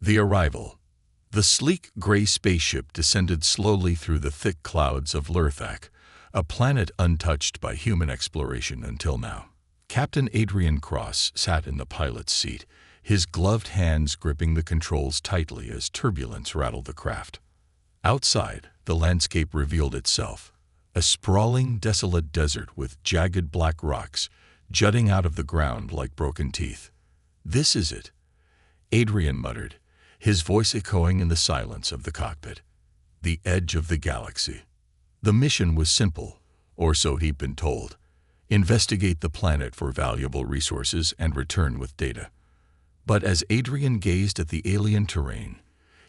The arrival. The sleek gray spaceship descended slowly through the thick clouds of Lurthak, a planet untouched by human exploration until now. Captain Adrian Cross sat in the pilot's seat, his gloved hands gripping the controls tightly as turbulence rattled the craft. Outside, the landscape revealed itself, a sprawling, desolate desert with jagged black rocks jutting out of the ground like broken teeth. "This is it," Adrian muttered, his voice echoing in the silence of the cockpit. The edge of the galaxy. The mission was simple, or so he'd been told. Investigate the planet for valuable resources and return with data. But as Adrian gazed at the alien terrain,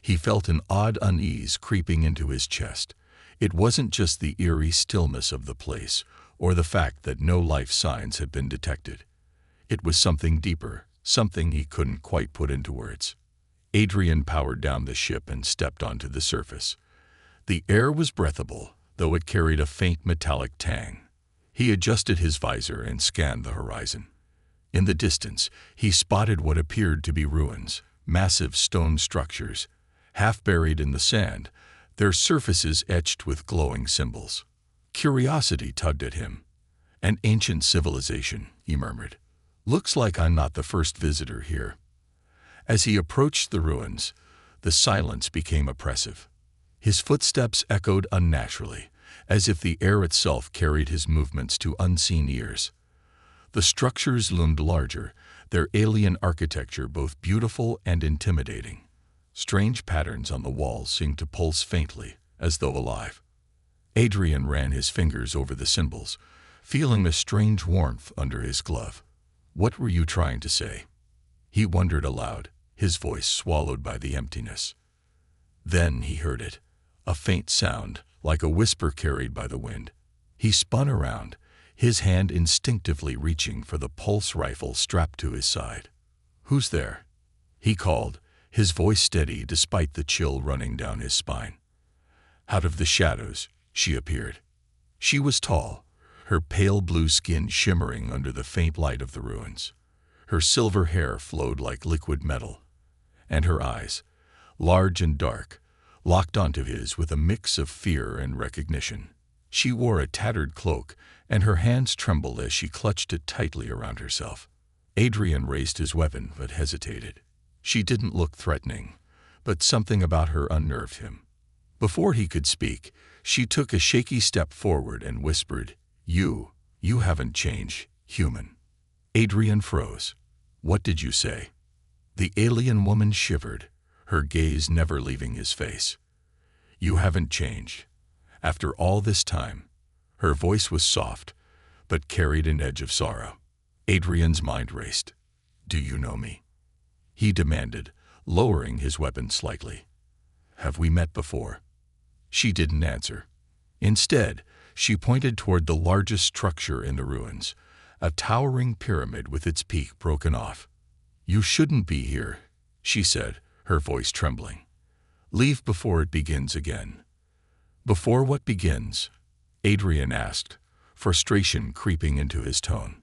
he felt an odd unease creeping into his chest. It wasn't just the eerie stillness of the place, or the fact that no life signs had been detected. It was something deeper, something he couldn't quite put into words. Adrian powered down the ship and stepped onto the surface. The air was breathable, though it carried a faint metallic tang. He adjusted his visor and scanned the horizon. In the distance, he spotted what appeared to be ruins, massive stone structures, half buried in the sand, their surfaces etched with glowing symbols. Curiosity tugged at him. "An ancient civilization," he murmured. "Looks like I'm not the first visitor here." As he approached the ruins, the silence became oppressive. His footsteps echoed unnaturally, as if the air itself carried his movements to unseen ears. The structures loomed larger, their alien architecture both beautiful and intimidating. Strange patterns on the walls seemed to pulse faintly, as though alive. Adrian ran his fingers over the symbols, feeling a strange warmth under his glove. "What were you trying to say?" He wondered aloud, his voice swallowed by the emptiness. Then he heard it, a faint sound, like a whisper carried by the wind. He spun around, his hand instinctively reaching for the pulse rifle strapped to his side. "Who's there?" he called, his voice steady despite the chill running down his spine. Out of the shadows, she appeared. She was tall, her pale blue skin shimmering under the faint light of the ruins. Her silver hair flowed like liquid metal, and her eyes, large and dark, locked onto his with a mix of fear and recognition. She wore a tattered cloak, and her hands trembled as she clutched it tightly around herself. Adrian raised his weapon but hesitated. She didn't look threatening, but something about her unnerved him. Before he could speak, she took a shaky step forward and whispered, You haven't changed, human." Adrian froze. "What did you say?" The alien woman shivered, her gaze never leaving his face. "You haven't changed. After all this time." Her voice was soft, but carried an edge of sorrow. Adrian's mind raced. "Do you know me?" he demanded, lowering his weapon slightly. "Have we met before?" She didn't answer. Instead, she pointed toward the largest structure in the ruins, a towering pyramid with its peak broken off. "You shouldn't be here," she said, her voice trembling. "Leave before it begins again." "Before what begins?" Adrian asked, frustration creeping into his tone.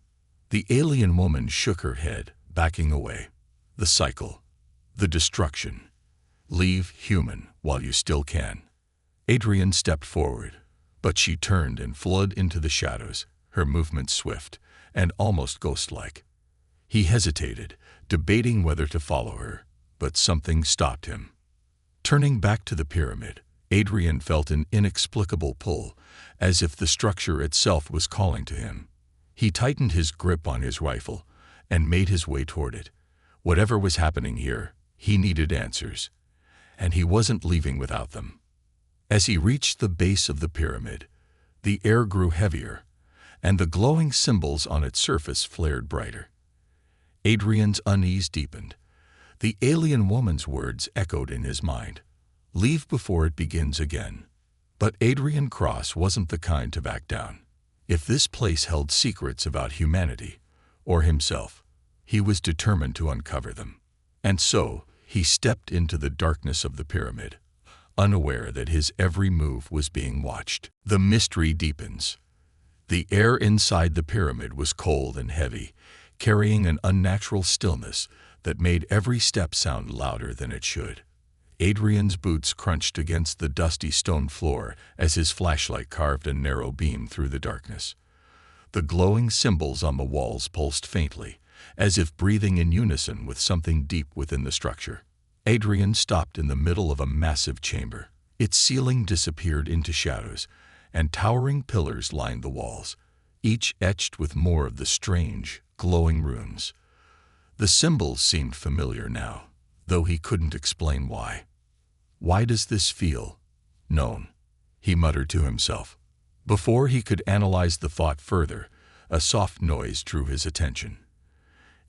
The alien woman shook her head, backing away. "The cycle. The destruction. Leave, human, while you still can." Adrian stepped forward, but she turned and fled into the shadows, her movements swift and almost ghost-like. He hesitated, debating whether to follow her, but something stopped him. Turning back to the pyramid, Adrian felt an inexplicable pull, as if the structure itself was calling to him. He tightened his grip on his rifle and made his way toward it. Whatever was happening here, he needed answers, and he wasn't leaving without them. As he reached the base of the pyramid, the air grew heavier, and the glowing symbols on its surface flared brighter. Adrian's unease deepened. The alien woman's words echoed in his mind. "Leave before it begins again." But Adrian Cross wasn't the kind to back down. If this place held secrets about humanity, or himself, he was determined to uncover them. And so, he stepped into the darkness of the pyramid, unaware that his every move was being watched. The mystery deepens. The air inside the pyramid was cold and heavy, carrying an unnatural stillness that made every step sound louder than it should. Adrian's boots crunched against the dusty stone floor as his flashlight carved a narrow beam through the darkness. The glowing symbols on the walls pulsed faintly, as if breathing in unison with something deep within the structure. Adrian stopped in the middle of a massive chamber. Its ceiling disappeared into shadows, and towering pillars lined the walls, each etched with more of the strange, glowing runes. The symbols seemed familiar now, though he couldn't explain why. "Why does this feel known?" he muttered to himself. Before he could analyze the thought further, a soft noise drew his attention.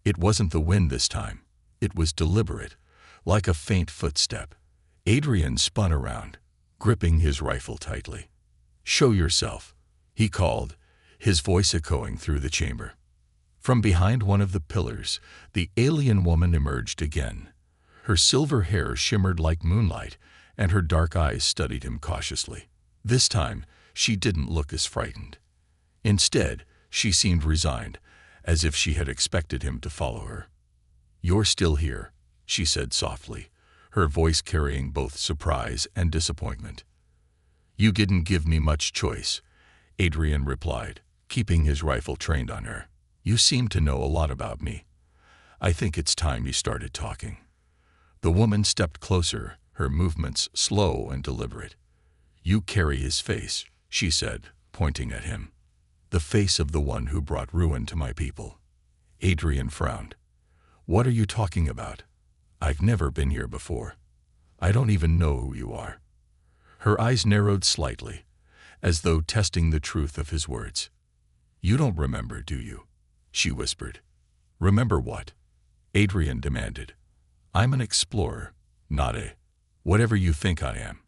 It wasn't the wind this time. It was deliberate, like a faint footstep. Adrian spun around, gripping his rifle tightly. "Show yourself," he called, his voice echoing through the chamber. From behind one of the pillars, the alien woman emerged again. Her silver hair shimmered like moonlight, and her dark eyes studied him cautiously. This time, she didn't look as frightened. Instead, she seemed resigned, as if she had expected him to follow her. "You're still here," she said softly, her voice carrying both surprise and disappointment. "You didn't give me much choice," Adrian replied, keeping his rifle trained on her. "You seem to know a lot about me. I think it's time you started talking." The woman stepped closer, her movements slow and deliberate. "You carry his face," she said, pointing at him. "The face of the one who brought ruin to my people." Adrian frowned. "What are you talking about? I've never been here before. I don't even know who you are." Her eyes narrowed slightly, as though testing the truth of his words. "You don't remember, do you?" she whispered. "Remember what?" Adrian demanded. "I'm an explorer, not a whatever you think I am."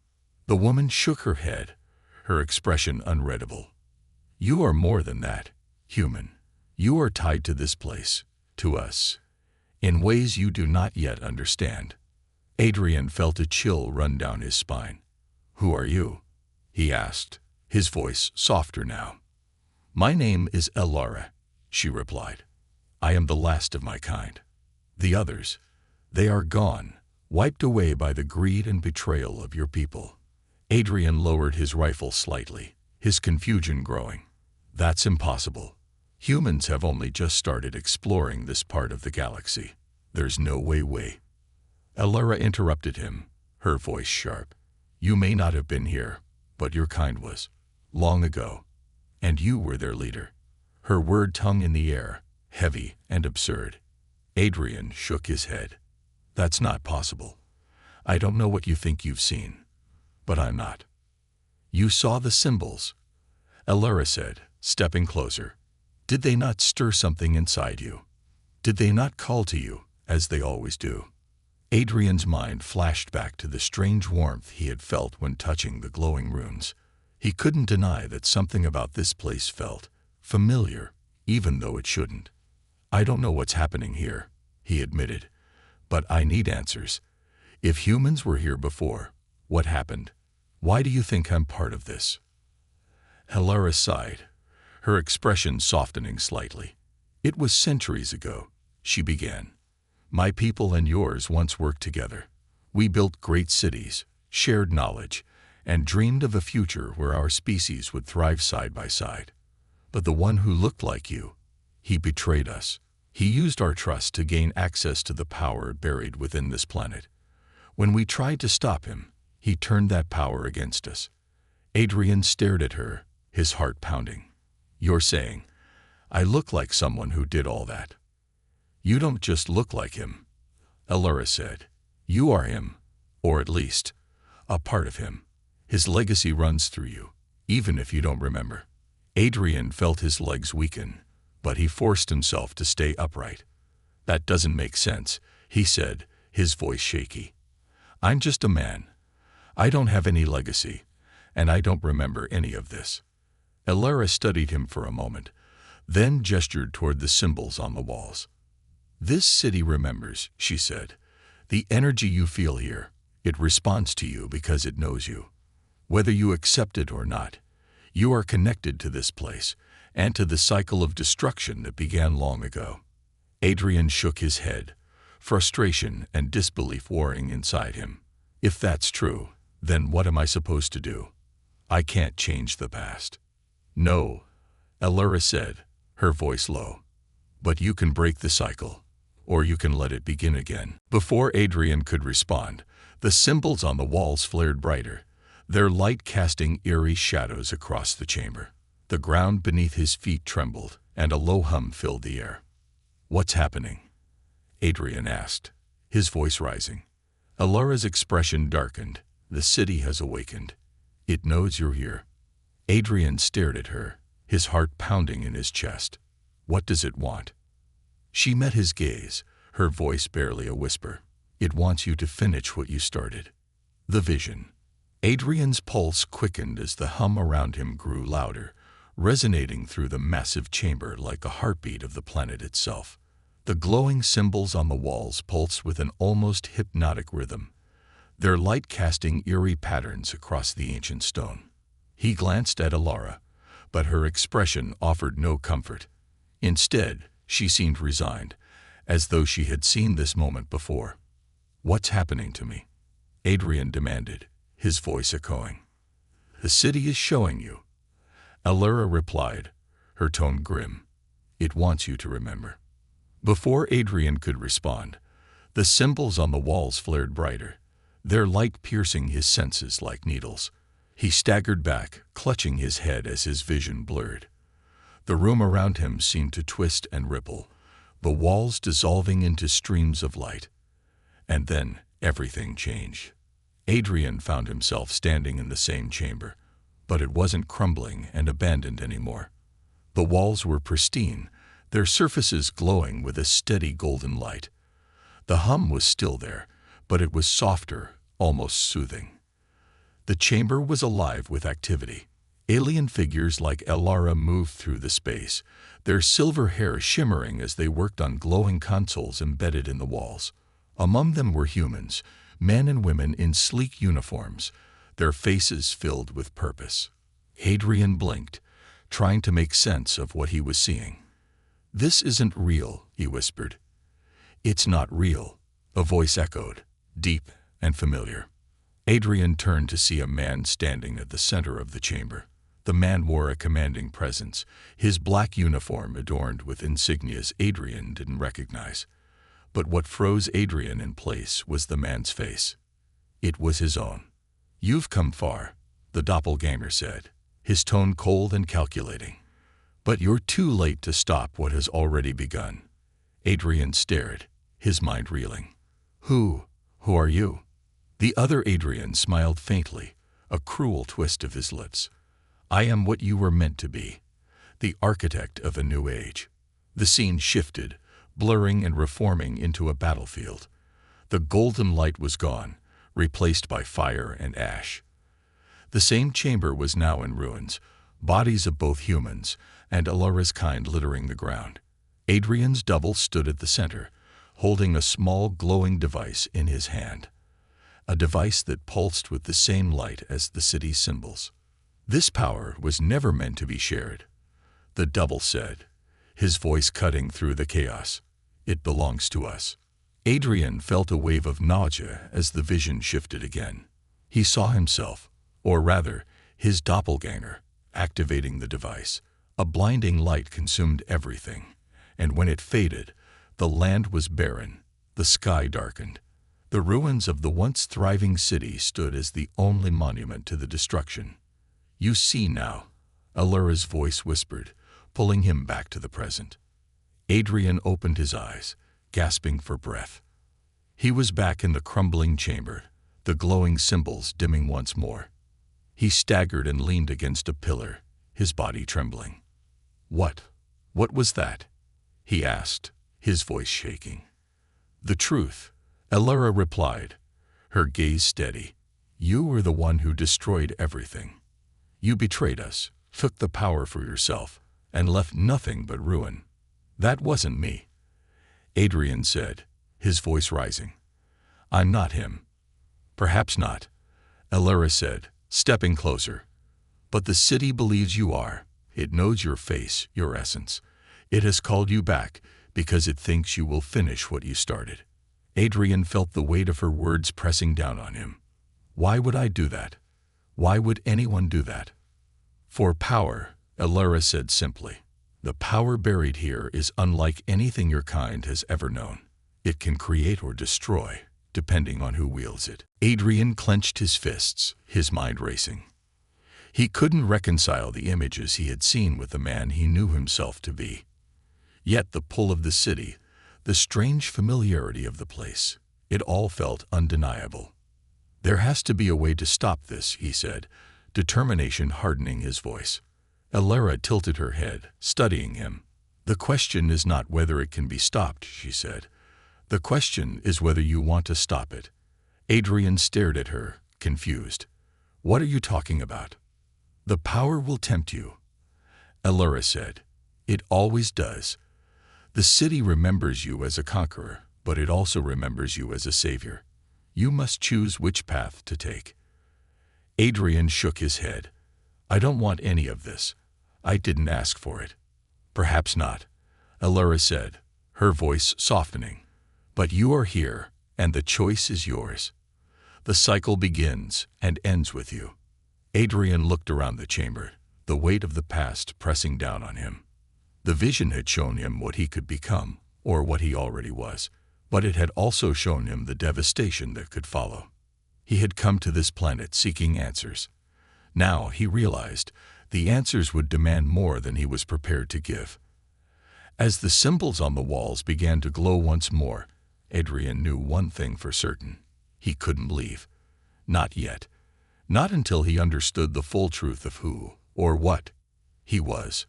The woman shook her head, her expression unreadable. "You are more than that, human. You are tied to this place, to us, in ways you do not yet understand." Adrian felt a chill run down his spine. "Who are you?" he asked, his voice softer now. "My name is Elara," she replied. "I am the last of my kind. The others, they are gone, wiped away by the greed and betrayal of your people." Adrian lowered his rifle slightly, his confusion growing. "That's impossible. Humans have only just started exploring this part of the galaxy. There's no way. Elara interrupted him, her voice sharp. "You may not have been here, but your kind was. Long ago. And you were their leader." Her word hung in the air, heavy and absurd. Adrian shook his head. "That's not possible. I don't know what you think you've seen, but I'm not." "You saw the symbols," Elara said, stepping closer. "Did they not stir something inside you? Did they not call to you, as they always do?" Adrian's mind flashed back to the strange warmth he had felt when touching the glowing runes. He couldn't deny that something about this place felt familiar, even though it shouldn't. "I don't know what's happening here," he admitted, "but I need answers. If humans were here before, what happened? Why do you think I'm part of this?" Elara sighed, her expression softening slightly. "It was centuries ago," she began. "My people and yours once worked together. We built great cities, shared knowledge, and dreamed of a future where our species would thrive side by side. But the one who looked like you, he betrayed us. He used our trust to gain access to the power buried within this planet. When we tried to stop him, he turned that power against us." Adrian stared at her, his heart pounding. "You're saying, I look like someone who did all that?" "You don't just look like him," Elara said. "You are him, or at least, a part of him. His legacy runs through you, even if you don't remember." Adrian felt his legs weaken, but he forced himself to stay upright. "That doesn't make sense," he said, his voice shaky. "I'm just a man. I don't have any legacy, and I don't remember any of this." Elara studied him for a moment, then gestured toward the symbols on the walls. "This city remembers," she said. "The energy you feel here, it responds to you because it knows you. Whether you accept it or not, you are connected to this place and to the cycle of destruction that began long ago." Adrian shook his head, frustration and disbelief warring inside him. If that's true, then what am I supposed to do? I can't change the past. No, Allura said, her voice low. But you can break the cycle, or you can let it begin again. Before Adrian could respond, the symbols on the walls flared brighter, their light casting eerie shadows across the chamber. The ground beneath his feet trembled, and a low hum filled the air. What's happening? Adrian asked, his voice rising. Allura's expression darkened. The city has awakened. It knows you're here. Adrian stared at her, his heart pounding in his chest. What does it want? She met his gaze, her voice barely a whisper. It wants you to finish what you started. The vision. Adrian's pulse quickened as the hum around him grew louder, resonating through the massive chamber like a heartbeat of the planet itself. The glowing symbols on the walls pulsed with an almost hypnotic rhythm, their light casting eerie patterns across the ancient stone. He glanced at Allura, but her expression offered no comfort. Instead, she seemed resigned, as though she had seen this moment before. What's happening to me? Adrian demanded, his voice echoing. The city is showing you. Allura replied, her tone grim. It wants you to remember. Before Adrian could respond, the symbols on the walls flared brighter, their light piercing his senses like needles. He staggered back, clutching his head as his vision blurred. The room around him seemed to twist and ripple, the walls dissolving into streams of light. And then everything changed. Adrian found himself standing in the same chamber, but it wasn't crumbling and abandoned anymore. The walls were pristine, their surfaces glowing with a steady golden light. The hum was still there, but it was softer, almost soothing. The chamber was alive with activity. Alien figures like Allura moved through the space, their silver hair shimmering as they worked on glowing consoles embedded in the walls. Among them were humans, men and women in sleek uniforms, their faces filled with purpose. Adrian blinked, trying to make sense of what he was seeing. This isn't real, he whispered. It's not real, a voice echoed, deep and familiar. Adrian turned to see a man standing at the center of the chamber. The man wore a commanding presence, his black uniform adorned with insignias Adrian didn't recognize. But what froze Adrian in place was the man's face. It was his own. You've come far, the doppelganger said, his tone cold and calculating. But you're too late to stop what has already begun. Adrian stared, his mind reeling. Who are you? The other Adrian smiled faintly, a cruel twist of his lips. I am what you were meant to be, the architect of a new age. The scene shifted, blurring and reforming into a battlefield. The golden light was gone, replaced by fire and ash. The same chamber was now in ruins, bodies of both humans and Allura's kind littering the ground. Adrian's double stood at the center, holding a small glowing device in his hand, a device that pulsed with the same light as the city's symbols. This power was never meant to be shared, the double said, his voice cutting through the chaos. It belongs to us. Adrian felt a wave of nausea as the vision shifted again. He saw himself, or rather, his doppelganger, activating the device. A blinding light consumed everything, and when it faded, the land was barren, the sky darkened. The ruins of the once thriving city stood as the only monument to the destruction. You see now, Allura's voice whispered, pulling him back to the present. Adrian opened his eyes, gasping for breath. He was back in the crumbling chamber, the glowing symbols dimming once more. He staggered and leaned against a pillar, his body trembling. What was that? He asked, his voice shaking. The truth, Allura replied, her gaze steady. You were the one who destroyed everything. You betrayed us, took the power for yourself, and left nothing but ruin. That wasn't me, Adrian said, his voice rising. I'm not him. Perhaps not, Allura said, stepping closer. But the city believes you are. It knows your face, your essence. It has called you back because it thinks you will finish what you started. Adrian felt the weight of her words pressing down on him. Why would I do that? Why would anyone do that? For power, Elara said simply. The power buried here is unlike anything your kind has ever known. It can create or destroy, depending on who wields it. Adrian clenched his fists, his mind racing. He couldn't reconcile the images he had seen with the man he knew himself to be. Yet the pull of the city, the strange familiarity of the place, it all felt undeniable. There has to be a way to stop this, he said, determination hardening his voice. Elara tilted her head, studying him. The question is not whether it can be stopped, she said. The question is whether you want to stop it. Adrian stared at her, confused. What are you talking about? The power will tempt you, Elara said. It always does. The city remembers you as a conqueror, but it also remembers you as a savior. You must choose which path to take. Adrian shook his head. I don't want any of this. I didn't ask for it. Perhaps not, Elara said, her voice softening. But you are here, and the choice is yours. The cycle begins and ends with you. Adrian looked around the chamber, the weight of the past pressing down on him. The vision had shown him what he could become, or what he already was, but it had also shown him the devastation that could follow. He had come to this planet seeking answers. Now he realized the answers would demand more than he was prepared to give. As the symbols on the walls began to glow once more, Adrian knew one thing for certain. He couldn't leave. Not yet. Not until he understood the full truth of who, or what, he was.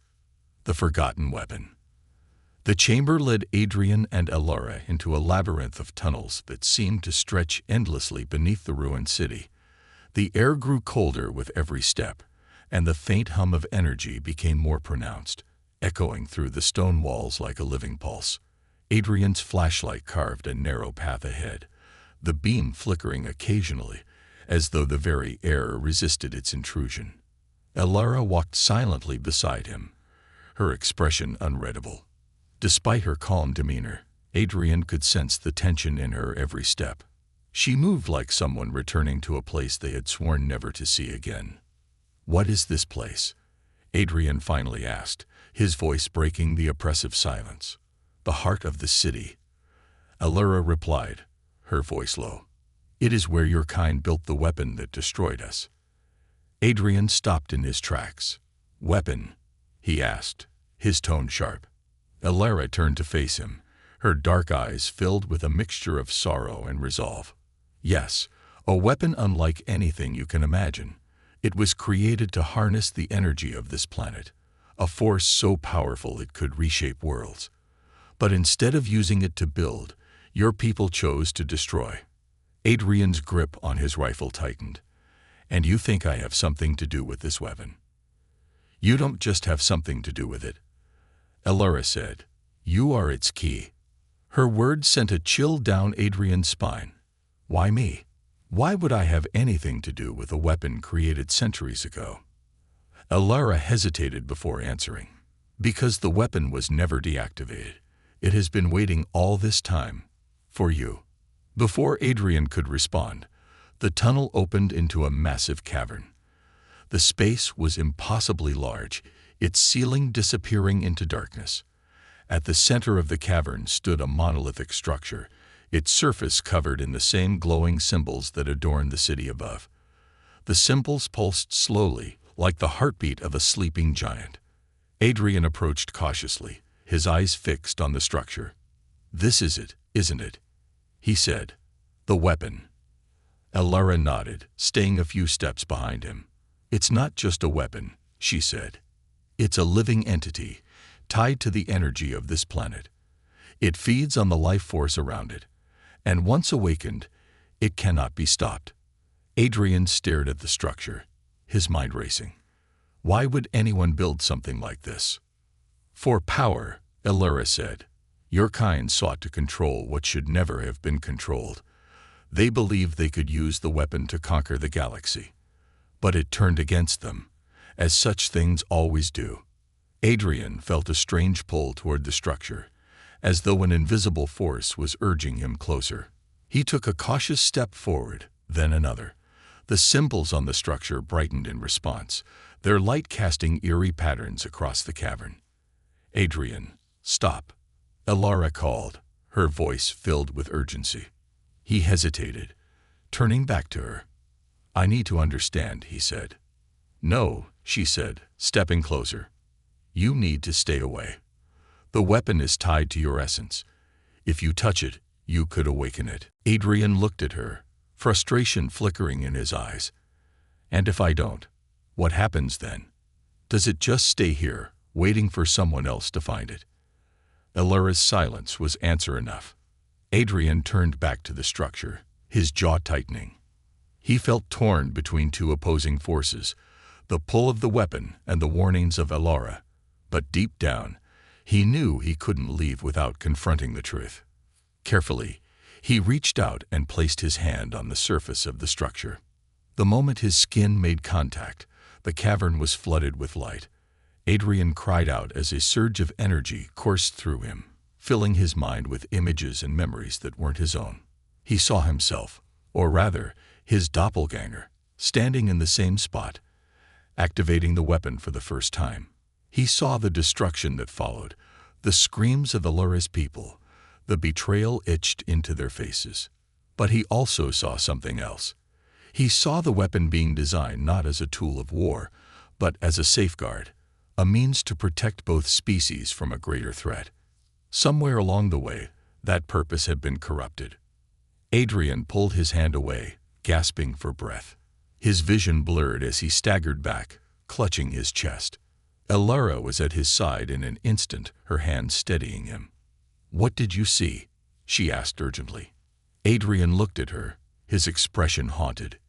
The forgotten weapon. The chamber led Adrian and Elara into a labyrinth of tunnels that seemed to stretch endlessly beneath the ruined city. The air grew colder with every step, and the faint hum of energy became more pronounced, echoing through the stone walls like a living pulse. Adrian's flashlight carved a narrow path ahead, the beam flickering occasionally, as though the very air resisted its intrusion. Elara walked silently beside him, her expression unreadable. Despite her calm demeanor, Adrian could sense the tension in her every step. She moved like someone returning to a place they had sworn never to see again. What is this place? Adrian finally asked, his voice breaking the oppressive silence. The heart of the city. Elara replied, her voice low. It is where your kind built the weapon that destroyed us. Adrian stopped in his tracks. Weapon? He asked, his tone sharp. Elara turned to face him, her dark eyes filled with a mixture of sorrow and resolve. Yes, a weapon unlike anything you can imagine. It was created to harness the energy of this planet, a force so powerful it could reshape worlds. But instead of using it to build, your people chose to destroy. Adrian's grip on his rifle tightened. And you think I have something to do with this weapon? You don't just have something to do with it, Elara said. You are its key. Her words sent a chill down Adrian's spine. Why me? Why would I have anything to do with a weapon created centuries ago? Elara hesitated before answering. Because the weapon was never deactivated. It has been waiting all this time. For you. Before Adrian could respond, the tunnel opened into a massive cavern. The space was impossibly large, its ceiling disappearing into darkness. At the center of the cavern stood a monolithic structure, its surface covered in the same glowing symbols that adorned the city above. The symbols pulsed slowly, like the heartbeat of a sleeping giant. Adrian approached cautiously, his eyes fixed on the structure. This is it, isn't it? He said. The weapon. Elara nodded, staying a few steps behind him. It's not just a weapon, she said. It's a living entity, tied to the energy of this planet. It feeds on the life force around it, and once awakened, it cannot be stopped. Adrian stared at the structure, his mind racing. Why would anyone build something like this? For power, Elara said. Your kind sought to control what should never have been controlled. They believed they could use the weapon to conquer the galaxy. But it turned against them, as such things always do. Adrian felt a strange pull toward the structure, as though an invisible force was urging him closer. He took a cautious step forward, then another. The symbols on the structure brightened in response, their light casting eerie patterns across the cavern. "Adrian, stop," Elara called, her voice filled with urgency. He hesitated, turning back to her. "I need to understand," he said. "No," she said, stepping closer. "You need to stay away. The weapon is tied to your essence. If you touch it, you could awaken it." Adrian looked at her, frustration flickering in his eyes. "And if I don't, what happens then? Does it just stay here, waiting for someone else to find it?" Elara's silence was answer enough. Adrian turned back to the structure, his jaw tightening. He felt torn between two opposing forces, the pull of the weapon and the warnings of Elara. But deep down, he knew he couldn't leave without confronting the truth. Carefully, he reached out and placed his hand on the surface of the structure. The moment his skin made contact, the cavern was flooded with light. Adrian cried out as a surge of energy coursed through him, filling his mind with images and memories that weren't his own. He saw himself, or rather, his doppelganger, standing in the same spot, activating the weapon for the first time. He saw the destruction that followed, the screams of Elara's people, the betrayal etched into their faces. But he also saw something else. He saw the weapon being designed not as a tool of war, but as a safeguard, a means to protect both species from a greater threat. Somewhere along the way, that purpose had been corrupted. Adrian pulled his hand away, gasping for breath. His vision blurred as he staggered back, clutching his chest. Elara was at his side in an instant, her hand steadying him. "What did you see?" she asked urgently. Adrian looked at her, his expression haunted.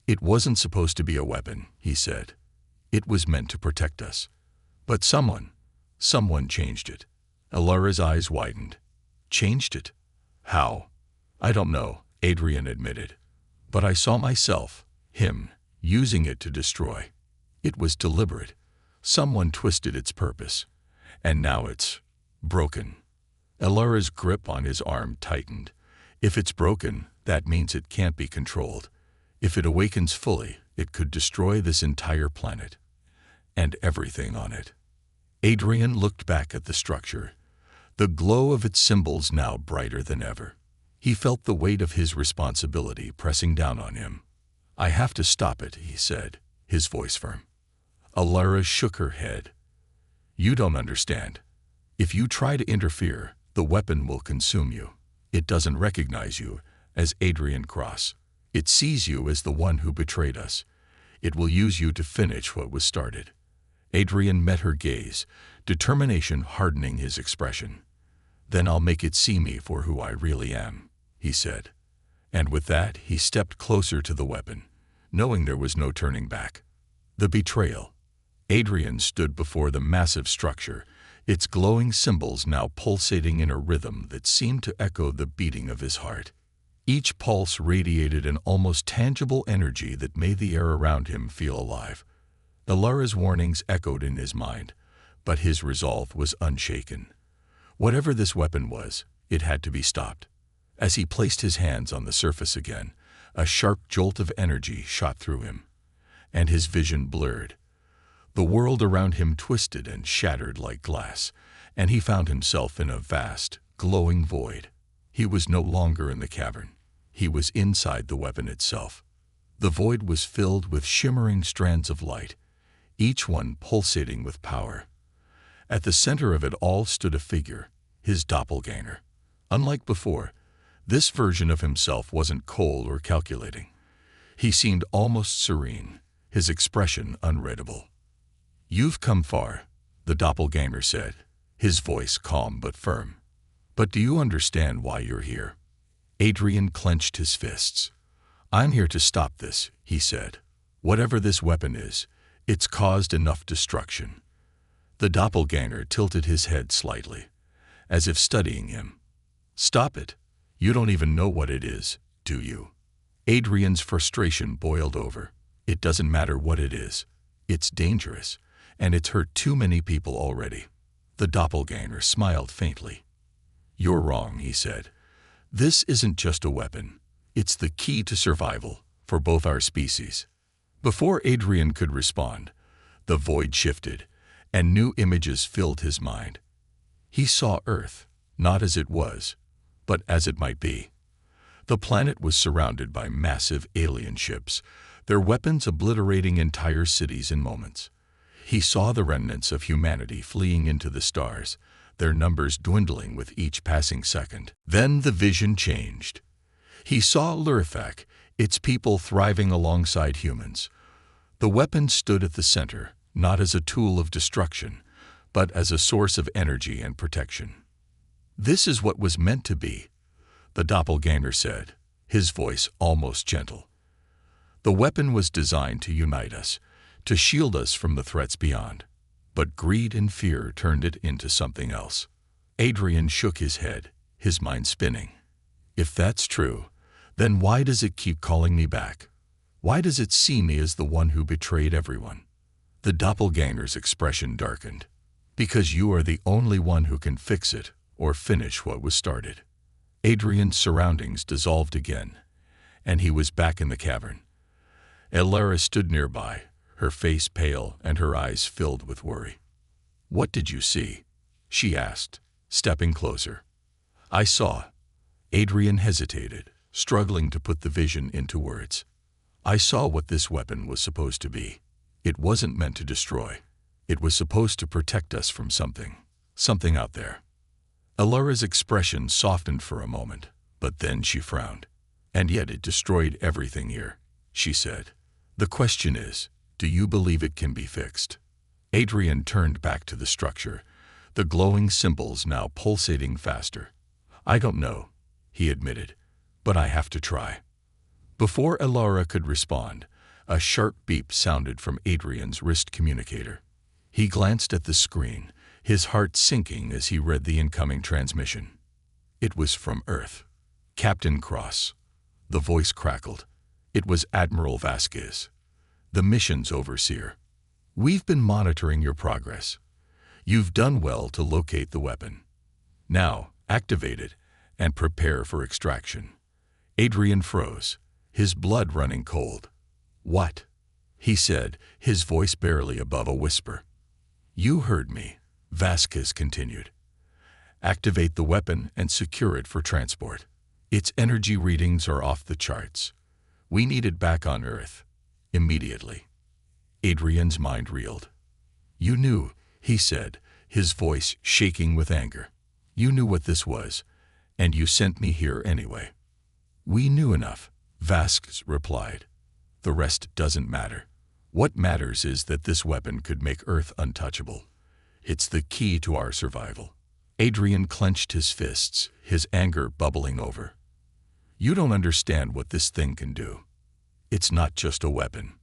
"It wasn't supposed to be a weapon," he said. "It was meant to protect us. But someone changed it." Elara's eyes widened. "Changed it? How?" "I don't know," Adrian admitted. "But I saw myself, him, using it to destroy. It was deliberate. Someone twisted its purpose. And now it's broken." Elara's grip on his arm tightened. "If it's broken, that means it can't be controlled. If it awakens fully, it could destroy this entire planet. And everything on it." Adrian looked back at the structure, the glow of its symbols now brighter than ever. He felt the weight of his responsibility pressing down on him. "I have to stop it," he said, his voice firm. Elara shook her head. "You don't understand. If you try to interfere, the weapon will consume you. It doesn't recognize you as Adrian Cross. It sees you as the one who betrayed us. It will use you to finish what was started." Adrian met her gaze, determination hardening his expression. "Then I'll make it see me for who I really am," he said. And with that, he stepped closer to the weapon, knowing there was no turning back. The betrayal. Adrian stood before the massive structure, its glowing symbols now pulsating in a rhythm that seemed to echo the beating of his heart. Each pulse radiated an almost tangible energy that made the air around him feel alive. Elara's warnings echoed in his mind, but his resolve was unshaken. Whatever this weapon was, it had to be stopped. As he placed his hands on the surface again, a sharp jolt of energy shot through him, and his vision blurred. The world around him twisted and shattered like glass, and he found himself in a vast, glowing void. He was no longer in the cavern. He was inside the weapon itself. The void was filled with shimmering strands of light, each one pulsating with power. At the center of it all stood a figure, his doppelganger. Unlike before, this version of himself wasn't cold or calculating. He seemed almost serene, his expression unreadable. "You've come far," the doppelganger said, his voice calm but firm. "But do you understand why you're here?" Adrian clenched his fists. "I'm here to stop this," he said. "Whatever this weapon is, it's caused enough destruction." The doppelganger tilted his head slightly, as if studying him. "Stop it? You don't even know what it is, do you?" Adrian's frustration boiled over. "It doesn't matter what it is. It's dangerous, and it's hurt too many people already." The doppelganger smiled faintly. "You're wrong," he said. This isn't just a weapon. It's the key to survival for both our species. Before Adrian could respond, the void shifted, and new images filled his mind. He saw Earth, not as it was, but as it might be. The planet was surrounded by massive alien ships, their weapons obliterating entire cities in moments. He saw the remnants of humanity fleeing into the stars, their numbers dwindling with each passing second. Then the vision changed. He saw Lurthak, its people thriving alongside humans. The weapon stood at the center, not as a tool of destruction, but as a source of energy and protection. "This is what was meant to be," the doppelganger said, his voice almost gentle. "The weapon was designed to unite us, to shield us from the threats beyond. But greed and fear turned it into something else." Adrian shook his head, his mind spinning. "If that's true, then why does it keep calling me back? Why does it see me as the one who betrayed everyone?" The doppelganger's expression darkened. "Because you are the only one who can fix it or finish what was started." Adrian's surroundings dissolved again, and he was back in the cavern. Elara stood nearby, her face pale and her eyes filled with worry. "What did you see?" she asked, stepping closer. "I saw." Adrian hesitated, struggling to put the vision into words. "I saw what this weapon was supposed to be. It wasn't meant to destroy. It was supposed to protect us from something out there." Elara's expression softened for a moment, but then she frowned. "And yet it destroyed everything here," she said. "The question is, do you believe it can be fixed?" Adrian turned back to the structure, the glowing symbols now pulsating faster. "I don't know," he admitted, "but I have to try." Before Elara could respond, a sharp beep sounded from Adrian's wrist communicator. He glanced at the screen, his heart sinking as he read the incoming transmission. It was from Earth. "Captain Cross." The voice crackled. It was Admiral Vasquez, the mission's overseer. "We've been monitoring your progress. You've done well to locate the weapon. Now, activate it and prepare for extraction." Adrian froze, his blood running cold. "What?" he said, his voice barely above a whisper. "You heard me," Vasquez continued. "Activate the weapon and secure it for transport. Its energy readings are off the charts. We need it back on Earth, immediately." Adrian's mind reeled. "You knew," he said, his voice shaking with anger. "You knew what this was, and you sent me here anyway." "We knew enough," Vasquez replied. "The rest doesn't matter. What matters is that this weapon could make Earth untouchable. It's the key to our survival." Adrian clenched his fists, his anger bubbling over. "You don't understand what this thing can do. It's not just a weapon.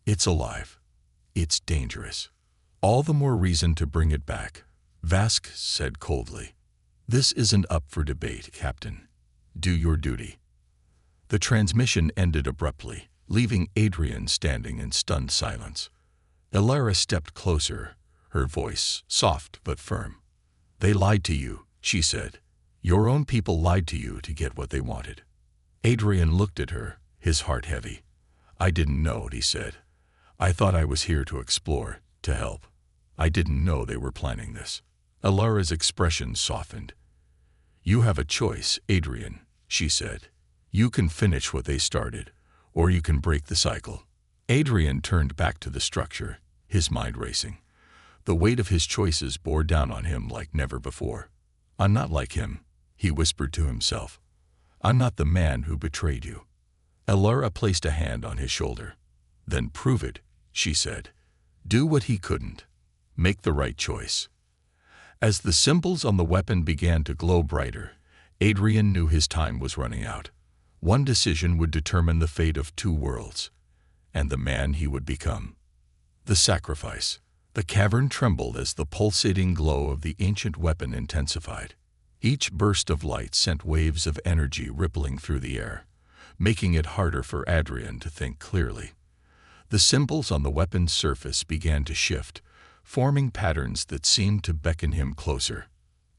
It's alive. It's dangerous. All the more reason to bring it back," Vasquez said coldly. "This isn't up for debate, Captain. Do your duty." The transmission ended abruptly, leaving Adrian standing in stunned silence. Elara stepped closer, her voice soft but firm. "They lied to you," she said. "Your own people lied to you to get what they wanted." Adrian looked at her, his heart heavy. "I didn't know," he said. "I thought I was here to explore, to help. I didn't know they were planning this." Elara's expression softened. "You have a choice, Adrian," she said. "You can finish what they started, or you can break the cycle." Adrian turned back to the structure, his mind racing. The weight of his choices bore down on him like never before. "I'm not like him," he whispered to himself. "I'm not the man who betrayed you." Elara placed a hand on his shoulder. "Then prove it," she said. "Do what he couldn't. Make the right choice." As the symbols on the weapon began to glow brighter, Adrian knew his time was running out. One decision would determine the fate of two worlds, and the man he would become. The sacrifice. The cavern trembled as the pulsating glow of the ancient weapon intensified. Each burst of light sent waves of energy rippling through the air, making it harder for Adrian to think clearly. The symbols on the weapon's surface began to shift, forming patterns that seemed to beckon him closer.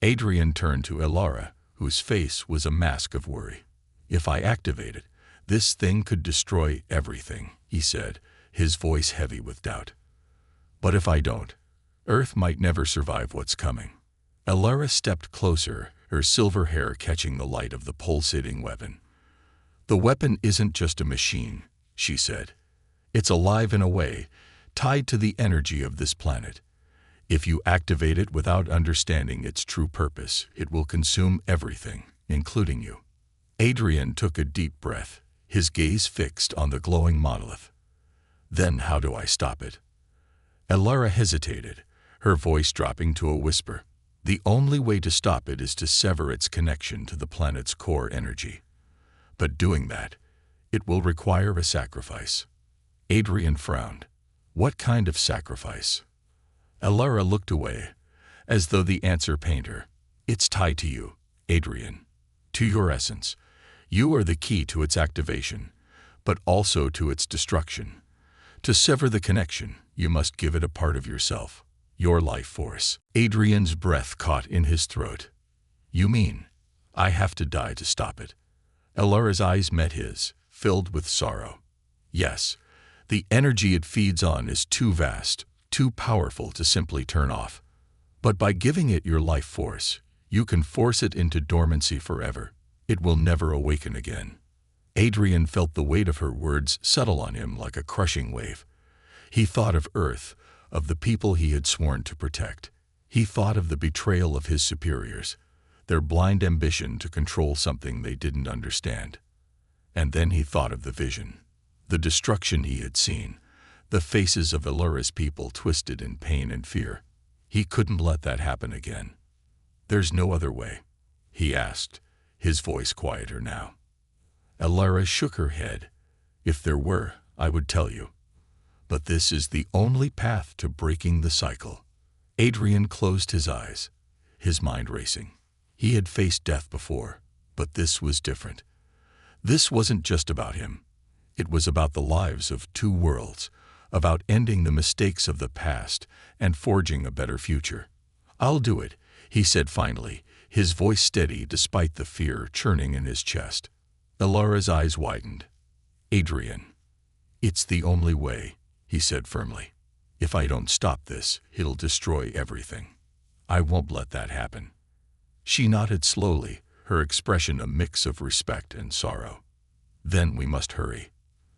Adrian turned to Elara, whose face was a mask of worry. "If I activate it, this thing could destroy everything," he said, his voice heavy with doubt. "But if I don't, Earth might never survive what's coming." Elara stepped closer, her silver hair catching the light of the pulsating weapon. "The weapon isn't just a machine," she said. "It's alive in a way, tied to the energy of this planet. If you activate it without understanding its true purpose, it will consume everything, including you." Adrian took a deep breath, his gaze fixed on the glowing monolith. "Then how do I stop it?" Elara hesitated, her voice dropping to a whisper. "The only way to stop it is to sever its connection to the planet's core energy. But doing that, it will require a sacrifice." Adrian frowned. "What kind of sacrifice?" Elara looked away, as though the answer pained her. "It's tied to you, Adrian, to your essence. You are the key to its activation, but also to its destruction. To sever the connection, you must give it a part of yourself, your life force." Adrian's breath caught in his throat. "You mean I have to die to stop it?" Elara's eyes met his, filled with sorrow. "Yes, the energy it feeds on is too vast, too powerful to simply turn off. But by giving it your life force, you can force it into dormancy forever. It will never awaken again." Adrian felt the weight of her words settle on him like a crushing wave. He thought of Earth, of the people he had sworn to protect. He thought of the betrayal of his superiors, their blind ambition to control something they didn't understand. And then he thought of the vision, the destruction he had seen, the faces of Elara's people twisted in pain and fear. He couldn't let that happen again. "There's no other way?" he asked, his voice quieter now. Elara shook her head. "If there were, I would tell you. But this is the only path to breaking the cycle." Adrian closed his eyes, his mind racing. He had faced death before, but this was different. This wasn't just about him. It was about the lives of two worlds, about ending the mistakes of the past and forging a better future. "I'll do it," he said finally, his voice steady despite the fear churning in his chest. Elara's eyes widened. "Adrian, it's the only way," he said firmly. "If I don't stop this, it'll destroy everything. I won't let that happen." She nodded slowly, her expression a mix of respect and sorrow. "Then we must hurry.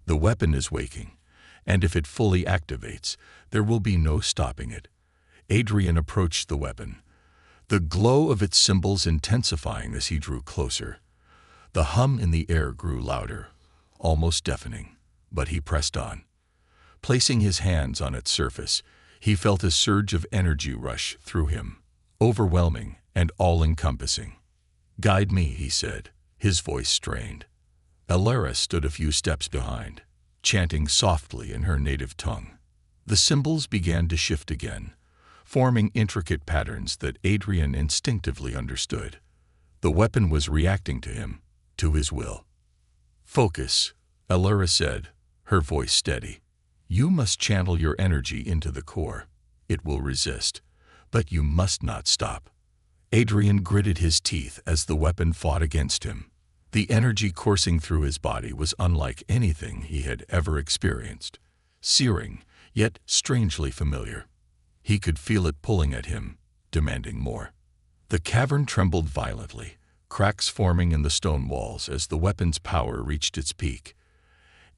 The weapon is waking, and if it fully activates, there will be no stopping it." Adrian approached the weapon, the glow of its symbols intensifying as he drew closer. The hum in the air grew louder, almost deafening, but he pressed on. Placing his hands on its surface, he felt a surge of energy rush through him, overwhelming and all-encompassing. "Guide me," he said, his voice strained. Elara stood a few steps behind, chanting softly in her native tongue. The symbols began to shift again, forming intricate patterns that Adrian instinctively understood. The weapon was reacting to him, to his will. "Focus," Elara said, her voice steady. "You must channel your energy into the core. It will resist, but you must not stop." Adrian gritted his teeth as the weapon fought against him. The energy coursing through his body was unlike anything he had ever experienced, searing, yet strangely familiar. He could feel it pulling at him, demanding more. The cavern trembled violently, cracks forming in the stone walls as the weapon's power reached its peak.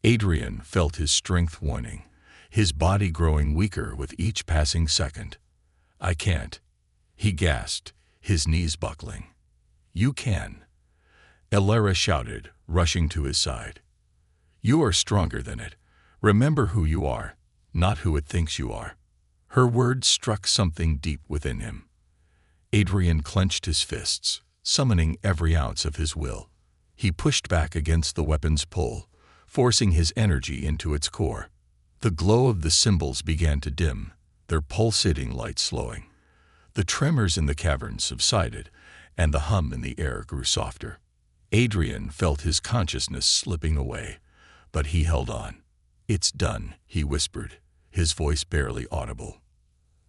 Adrian felt his strength waning, his body growing weaker with each passing second. "I can't," he gasped, his knees buckling. "You can," Elara shouted, rushing to his side. "You are stronger than it. Remember who you are, not who it thinks you are." Her words struck something deep within him. Adrian clenched his fists, summoning every ounce of his will. He pushed back against the weapon's pull, forcing his energy into its core. The glow of the symbols began to dim, their pulsating light slowing. The tremors in the cavern subsided, and the hum in the air grew softer. Adrian felt his consciousness slipping away, but he held on. "It's done," he whispered, his voice barely audible.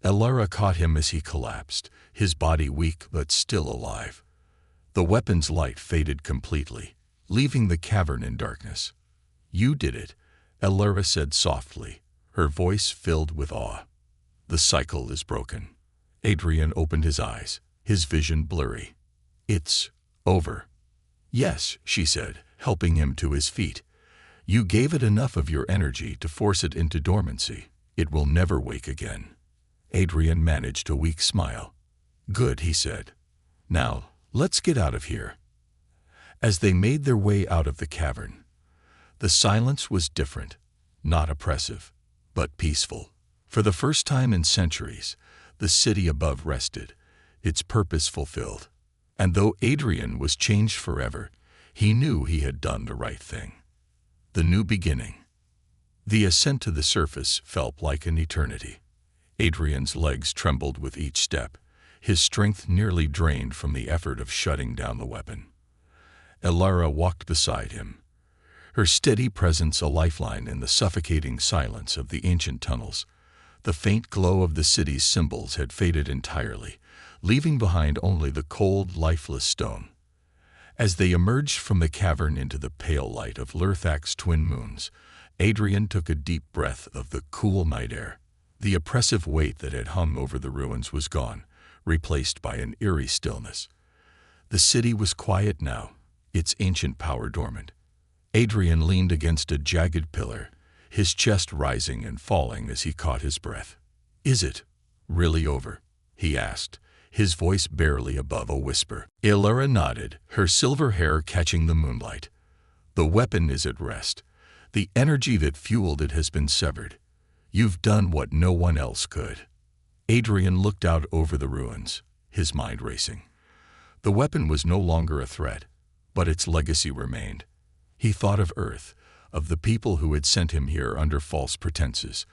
Elara caught him as he collapsed, his body weak but still alive. The weapon's light faded completely, leaving the cavern in darkness. "You did it," Ellara said softly, her voice filled with awe. "The cycle is broken." Adrian opened his eyes, his vision blurry. "It's over." "Yes," she said, helping him to his feet. "You gave it enough of your energy to force it into dormancy. It will never wake again." Adrian managed a weak smile. "Good," he said. "Now, let's get out of here." As they made their way out of the cavern, the silence was different, not oppressive, but peaceful. For the first time in centuries, the city above rested, its purpose fulfilled. And though Adrian was changed forever, he knew he had done the right thing. The new beginning. The ascent to the surface felt like an eternity. Adrian's legs trembled with each step, his strength nearly drained from the effort of shutting down the weapon. Ellara walked beside him, her steady presence a lifeline in the suffocating silence of the ancient tunnels. The faint glow of the city's symbols had faded entirely, leaving behind only the cold, lifeless stone. As they emerged from the cavern into the pale light of Lurthak's twin moons, Adrian took a deep breath of the cool night air. The oppressive weight that had hung over the ruins was gone, replaced by an eerie stillness. The city was quiet now, its ancient power dormant. Adrian leaned against a jagged pillar, his chest rising and falling as he caught his breath. "Is it really over?" he asked, his voice barely above a whisper. Ellara nodded, her silver hair catching the moonlight. "The weapon is at rest. The energy that fueled it has been severed. You've done what no one else could." Adrian looked out over the ruins, his mind racing. The weapon was no longer a threat, but its legacy remained. He thought of Earth, of the people who had sent him here under false pretenses.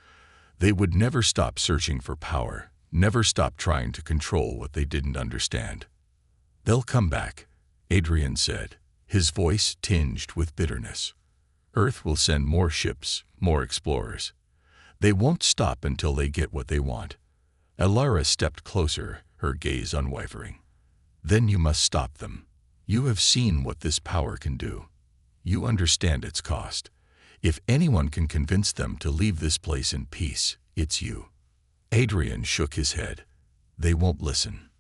They would never stop searching for power, never stop trying to control what they didn't understand. "They'll come back," Adrian said, his voice tinged with bitterness. "Earth will send more ships, more explorers. They won't stop until they get what they want." Ellara stepped closer, her gaze unwavering. "Then you must stop them. You have seen what this power can do. You understand its cost. If anyone can convince them to leave this place in peace, it's you." Adrian shook his head. "They won't listen.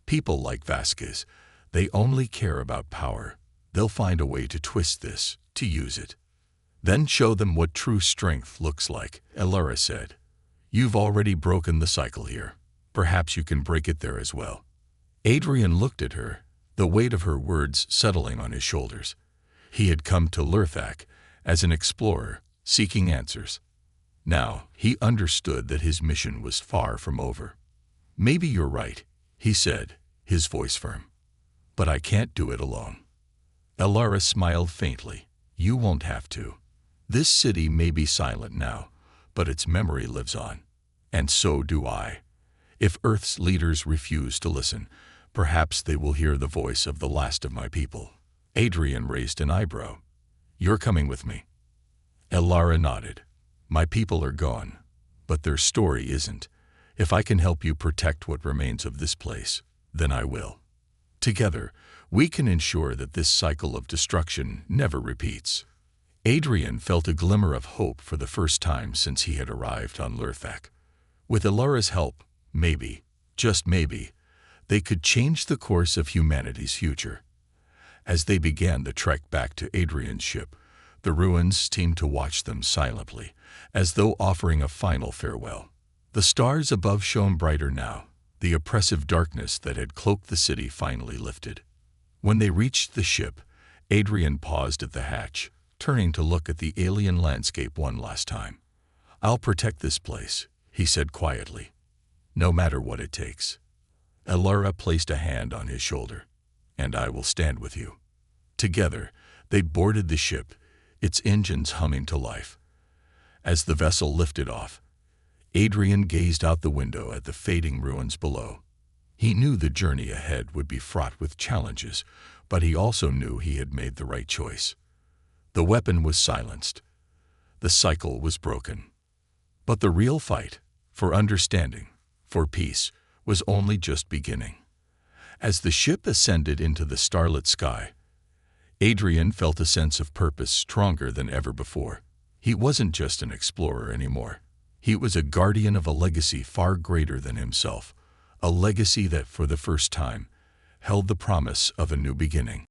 People like Vasquez, they only care about power. They'll find a way to twist this, to use it." "Then show them what true strength looks like," Ellara said. "You've already broken the cycle here. Perhaps you can break it there as well." Adrian looked at her, the weight of her words settling on his shoulders. He had come to Lurthak as an explorer, seeking answers. Now, he understood that his mission was far from over. "Maybe you're right," he said, his voice firm. "But I can't do it alone." Ellara smiled faintly. "You won't have to. This city may be silent now, but its memory lives on. And so do I. If Earth's leaders refuse to listen, perhaps they will hear the voice of the last of my people." Adrian raised an eyebrow. "You're coming with me?" Ellara nodded. "My people are gone, but their story isn't. If I can help you protect what remains of this place, then I will. Together, we can ensure that this cycle of destruction never repeats." Adrian felt a glimmer of hope for the first time since he had arrived on Lurthak. With Elara's help, maybe, just maybe, they could change the course of humanity's future. As they began the trek back to Adrian's ship, the ruins seemed to watch them silently, as though offering a final farewell. The stars above shone brighter now. The oppressive darkness that had cloaked the city finally lifted. When they reached the ship, Adrian paused at the hatch, turning to look at the alien landscape one last time. "I'll protect this place," he said quietly, "no matter what it takes." Ellara placed a hand on his shoulder. "And I will stand with you." Together, they boarded the ship, its engines humming to life. As the vessel lifted off, Adrian gazed out the window at the fading ruins below. He knew the journey ahead would be fraught with challenges, but he also knew he had made the right choice. The weapon was silenced. The cycle was broken. But the real fight, for understanding, for peace, was only just beginning. As the ship ascended into the starlit sky, Adrian felt a sense of purpose stronger than ever before. He wasn't just an explorer anymore. He was a guardian of a legacy far greater than himself, a legacy that, for the first time, held the promise of a new beginning.